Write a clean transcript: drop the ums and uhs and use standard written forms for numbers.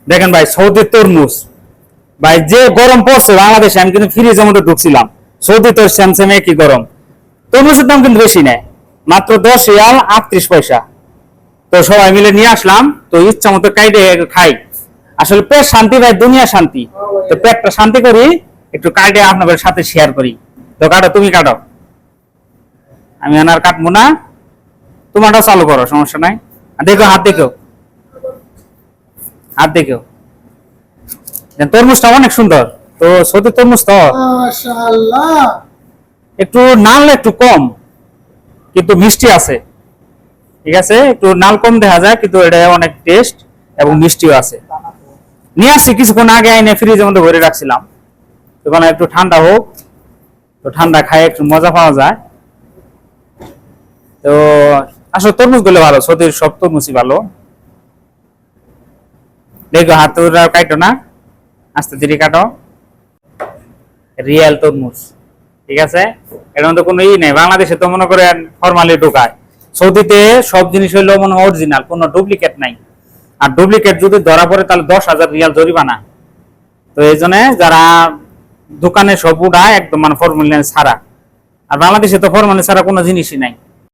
দেখেন ভাই সৌদির তরমুজ, ভাই যে গরম পড়ছে বাংলাদেশে, আমি কিন্তু ফ্রিজের মধ্যে ঢুকছিলাম, সৌদি তো স্যামসামে কি গরম। তরমুজের দাম কিন্তু বেশি নেয়, মাত্র 10 রিয়াল 38 পয়সা। তো সবাই মিলে নিয়ে আসলাম, তো ইচ্ছা মতো কাইটে খাই। আসলে পেট শান্তি ভাই, দুনিয়া শান্তি। তো পেটটা শান্তি করি, একটু কাইটে আপনাদের সাথে শেয়ার করি। তো কাটো, তুমি কাটো, আমি আর কাটবো না, তোমারটাও চালু করো, সমস্যা নাই। আর দেখো, হাত দেখো, হাত দেখো, তরমুজটা অনেক সুন্দর। তো সত্যি তরমুজ তো মাশাআল্লাহ। একটু নাল একটু কম, কিন্তু মিষ্টি আছে। ঠিক আছে, একটু নাল কম দেখা যায়, কিন্তু এটা অনেক টেস্ট এবং মিষ্টিও আছে। নিয়ে আসছি কিছুক্ষণ আগে, আইনে ফ্রিজের মধ্যে ভরে রাখছিলাম। তখন একটু ঠান্ডা হোক, তো ঠান্ডা খায় একটু মজা পাওয়া যায়। তো আসলে তরমুজ গুলো ভালো, সত্যি সব তরমুজই ভালো। দেখো হাত কাটো না, আস্তে ধীরে কাটো। রিয়েল তরমুজ, ঠিক আছে, এর মধ্যে কোনো নেই। বাংলাদেশে তো মনে করেন ফরমালি ঢোকায়, সৌদিতে সব জিনিস হইলো মনে অরিজিনাল, কোনো ডুপ্লিকেট নাই। আর ডুপ্লিকেট যদি ধরা পড়ে তাহলে 10,000 রিয়াল জরিমানা। তো এই জন্য যারা দোকানে সব উঠায় একদম মানে ফরমালিন ছাড়া। আর বাংলাদেশে তো ফরমালিন ছাড়া কোনো জিনিসই নাই।